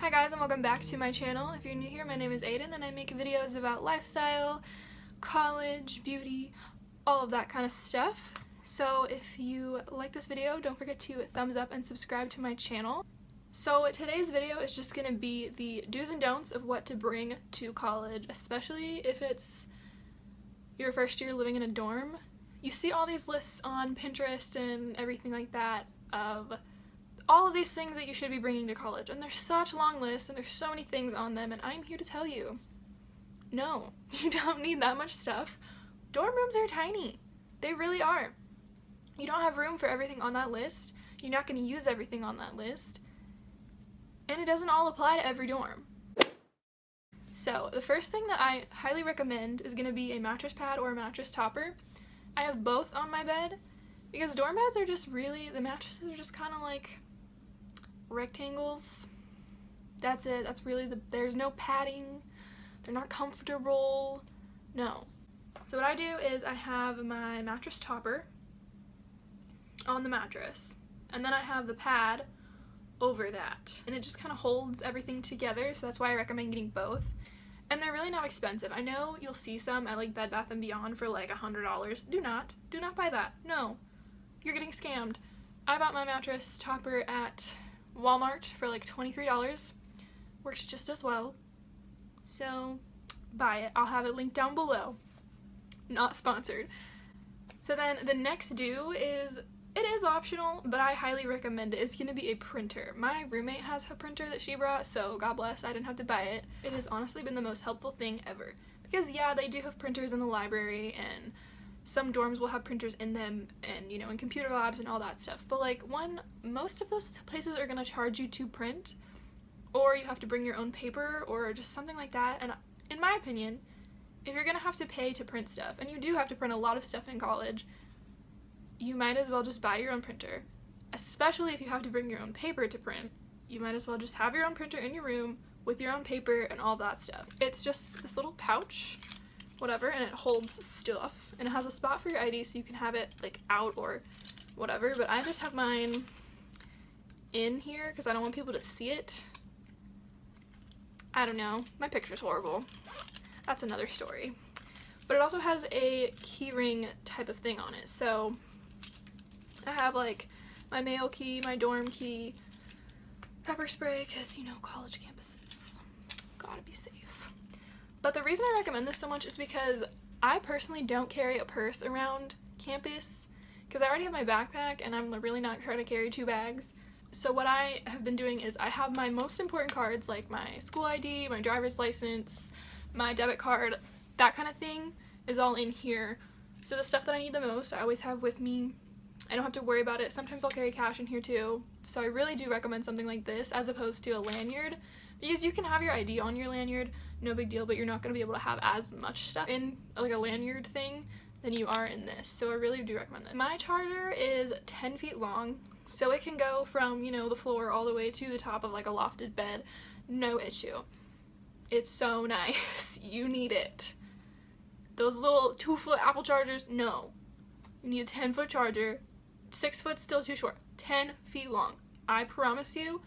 Hi guys, and welcome back to my channel. If you're new here, my name is Aiden and I make videos about lifestyle, college, beauty, all of that kind of stuff. So if you like this video, don't forget to thumbs up and subscribe to my channel. So today's video is just going to be the do's and don'ts of what to bring to college, especially if it's your first year living in a dorm. You see all these lists on Pinterest and everything like that of all of these things that you should be bringing to college, and there's such long lists and there's so many things on them, and I'm here to tell you, no, you don't need that much stuff. Dorm rooms are tiny. They really are. You don't have room for everything on that list. You're not going to use everything on that list, and it doesn't all apply to every dorm. So the first thing that I highly recommend is going to be a mattress pad or a mattress topper. I have both on my bed because dorm beds are just really, the mattresses are just kind of like rectangles. That's it. That's really there's no padding. They're not comfortable. No. So what I do is I have my mattress topper on the mattress, and then I have the pad over that, and it just kind of holds everything together, so that's why I recommend getting both. And they're really not expensive. I know you'll see some at like Bed Bath & Beyond for like $100. Do not buy that. No, you're getting scammed. I bought my mattress topper at Walmart for like $23. Works just as well, so buy it. I'll have it linked down below. Not sponsored. So then the next do is, it is optional, but I highly recommend it. It's going to be a printer. My roommate has a printer that she brought, so God bless, I didn't have to buy it. It has honestly been the most helpful thing ever. Because yeah, they do have printers in the library, and some dorms will have printers in them, and you know, in computer labs and all that stuff. But like, most of those places are going to charge you to print, or you have to bring your own paper, or just something like that. And in my opinion, if you're going to have to pay to print stuff, and you do have to print a lot of stuff in college, you might as well just buy your own printer. Especially if you have to bring your own paper to print, you might as well just have your own printer in your room with your own paper and all that stuff. It's just this little pouch, whatever, and it holds stuff, and it has a spot for your ID so you can have it like out or whatever, but I just have mine in here because I don't want people to see it. I don't know, my picture's horrible. That's another story. But it also has a keyring type of thing on it, so I have like my mail key, my dorm key, pepper spray, because you know, college campuses gotta be safe. But the reason I recommend this so much is because I personally don't carry a purse around campus because I already have my backpack and I'm really not trying to carry 2 bags. So what I have been doing is I have my most important cards, like my school ID, my driver's license, my debit card, that kind of thing is all in here. So the stuff that I need the most, I always have with me. I don't have to worry about it. Sometimes I'll carry cash in here too. So I really do recommend something like this as opposed to a lanyard, because you can have your ID on your lanyard, no big deal, but you're not going to be able to have as much stuff in like a lanyard thing than you are in this. So I really do recommend that. My charger is 10 feet long, so it can go from, you know, the floor all the way to the top of like a lofted bed, no issue. It's so nice. You need it. Those little 2-foot Apple chargers, no. You need a 10-foot charger. 6 foot still too short. 10 feet long. I promise you,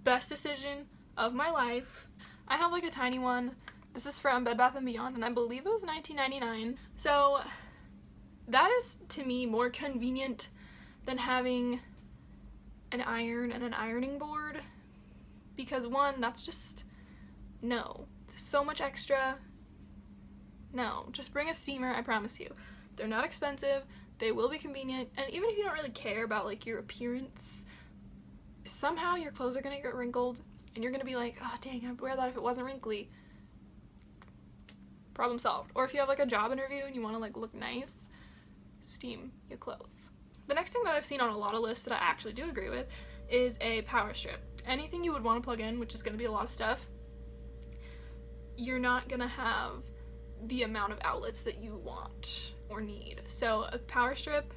best decision of my life. I have like a tiny one. This is from Bed Bath & Beyond, and I believe it was $19.99. So that is, to me, more convenient than having an iron and an ironing board. Because one, that's just, no. So much extra. No, just bring a steamer, I promise you. They're not expensive, they will be convenient, and even if you don't really care about like your appearance, somehow your clothes are gonna get wrinkled, and you're gonna be like, oh dang, I'd wear that if it wasn't wrinkly. Problem solved. Or if you have like a job interview and you wanna like look nice, steam your clothes. The next thing that I've seen on a lot of lists that I actually do agree with is a power strip. Anything you would want to plug in, which is gonna be a lot of stuff, you're not gonna have the amount of outlets that you want or need. So a power strip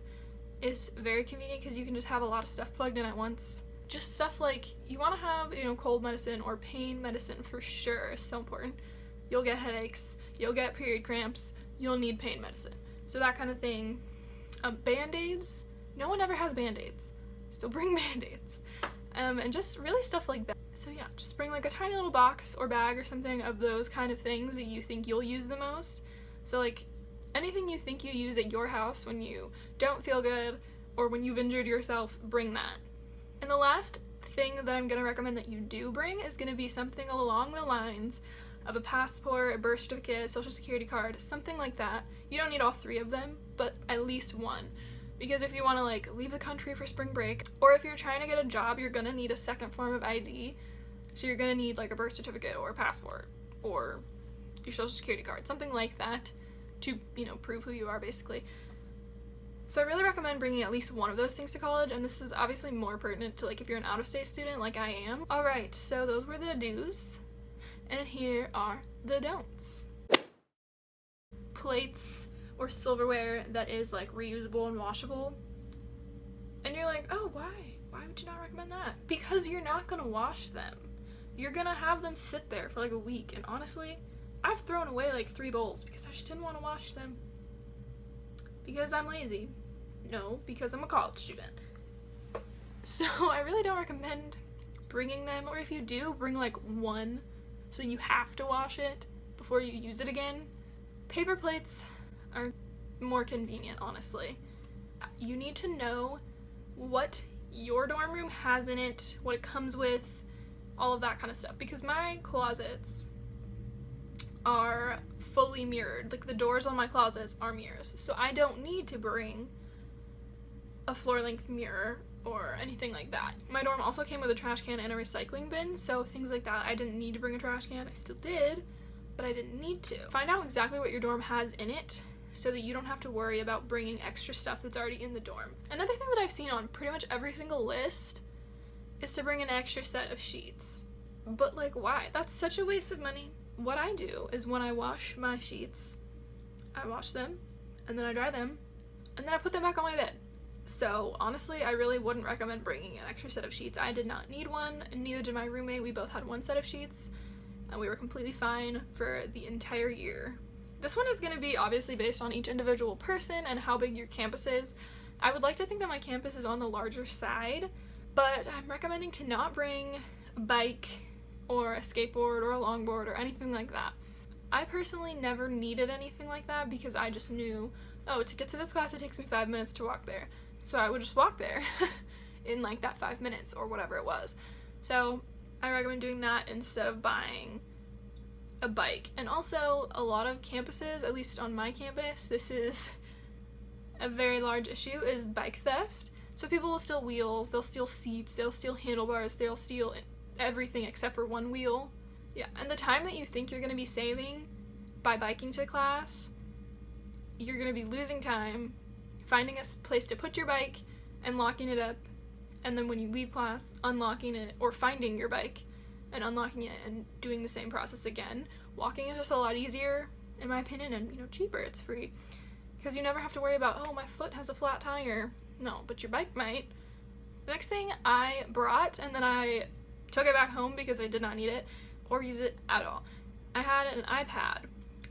is very convenient because you can just have a lot of stuff plugged in at once. Just stuff like, you want to have, you know, cold medicine or pain medicine for sure is so important. You'll get headaches, you'll get period cramps, you'll need pain medicine. So that kind of thing. Band-aids, no one ever has band-aids. Still bring band-aids. And just really stuff like that. So yeah, just bring like a tiny little box or bag or something of those kind of things that you think you'll use the most. So like anything you think you use at your house when you don't feel good or when you've injured yourself, bring that. And the last thing that I'm going to recommend that you do bring is going to be something along the lines of a passport, a birth certificate, social security card, something like that. You don't need all 3 of them, but at least one. Because if you want to like leave the country for spring break, or if you're trying to get a job, you're going to need a second form of ID. So you're going to need like a birth certificate or a passport or your social security card, something like that to, you know, prove who you are basically. So I really recommend bringing at least one of those things to college, and this is obviously more pertinent to like if you're an out-of-state student like I am. Alright, so those were the do's, and here are the don'ts. Plates or silverware that is like reusable and washable. And you're like, oh, why? Why would you not recommend that? Because you're not gonna wash them. You're gonna have them sit there for like a week, and honestly, I've thrown away like 3 bowls because I just didn't want to wash them. Because I'm lazy. No, because I'm a college student. So I really don't recommend bringing them, or if you do, bring like one so you have to wash it before you use it again. Paper plates are more convenient, honestly. You need to know what your dorm room has in it, what it comes with, all of that kind of stuff, because my closets are fully mirrored. Like the doors on my closets are mirrors, so I don't need to bring a floor-length mirror or anything like that. My dorm also came with a trash can and a recycling bin, so things like that, I didn't need to bring a trash can. I still did, but I didn't need to. Find out exactly what your dorm has in it so that you don't have to worry about bringing extra stuff that's already in the dorm. Another thing that I've seen on pretty much every single list is to bring an extra set of sheets. But like, why? That's such a waste of money. What I do is when I wash my sheets, I wash them, and then I dry them, and then I put them back on my bed. So honestly, I really wouldn't recommend bringing an extra set of sheets. I did not need one, and neither did my roommate. We both had one set of sheets, and we were completely fine for the entire year. This one is going to be obviously based on each individual person and how big your campus is. I would like to think that my campus is on the larger side, but I'm recommending to not bring a bike or a skateboard or a longboard or anything like that. I personally never needed anything like that because I just knew, oh, to get to this class it takes me 5 minutes to walk there. So I would just walk there in like that 5 minutes or whatever it was. So I recommend doing that instead of buying a bike. And also a lot of campuses, at least on my campus, this is a very large issue, is bike theft. So people will steal wheels, they'll steal seats, they'll steal handlebars, they'll steal everything except for one wheel. Yeah, and the time that you think you're going to be saving by biking to class, you're going to be losing time finding a place to put your bike and locking it up, and then when you leave class, unlocking it, or finding your bike and unlocking it and doing the same process again. Walking is just a lot easier, in my opinion, and, you know, cheaper. It's free. Because you never have to worry about, oh, my foot has a flat tire. No, but your bike might. The next thing I brought, and then I took it back home because I did not need it or use it at all. I had an iPad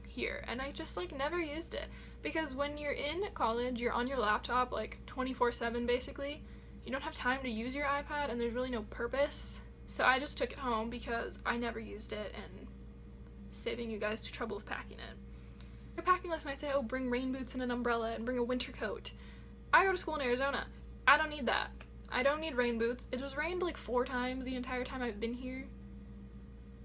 here, and I just like never used it because when you're in college, you're on your laptop like 24/7 basically. You don't have time to use your iPad, and there's really no purpose. So I just took it home because I never used it, and saving you guys the trouble of packing it. Your packing list might say, oh, bring rain boots and an umbrella and bring a winter coat. I go to school in Arizona. I don't need that. I don't need rain boots. It was rained like 4 times the entire time I've been here.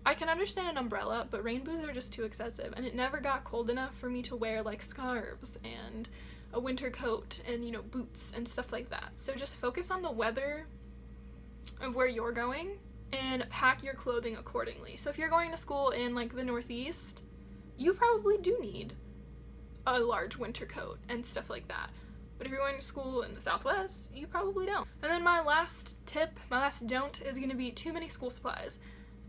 I can understand an umbrella, but rain boots are just too excessive, and it never got cold enough for me to wear like scarves and a winter coat and, you know, boots and stuff like that. So just focus on the weather of where you're going and pack your clothing accordingly. So if you're going to school in like the Northeast, you probably do need a large winter coat and stuff like that. But if you're going to school in the Southwest, you probably don't. And then my last tip, my last don't, is going to be too many school supplies.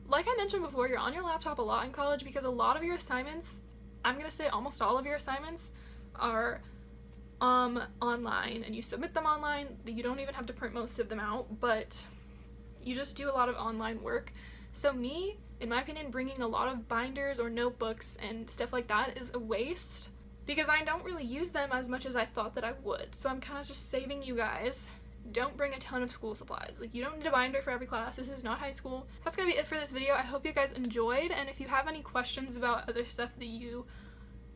Like I mentioned before, you're on your laptop a lot in college because a lot of your assignments, I'm going to say almost all of your assignments, are online, and you submit them online. You don't even have to print most of them out, but you just do a lot of online work. So me, in my opinion, bringing a lot of binders or notebooks and stuff like that is a waste because I don't really use them as much as I thought that I would. So I'm kind of just saving you guys don't bring a ton of school supplies. Like, you don't need a binder for every class. This is not high school. That's gonna be it for this video. I hope you guys enjoyed, and if you have any questions about other stuff that you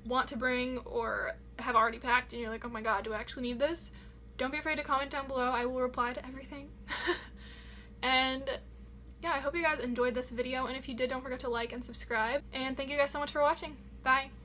want to bring or have already packed and you're like, oh my god, do I actually need this? Don't be afraid to comment down below. I will reply to everything. And yeah, I hope you guys enjoyed this video, and if you did, don't forget to like and subscribe. And thank you guys so much for watching. Bye!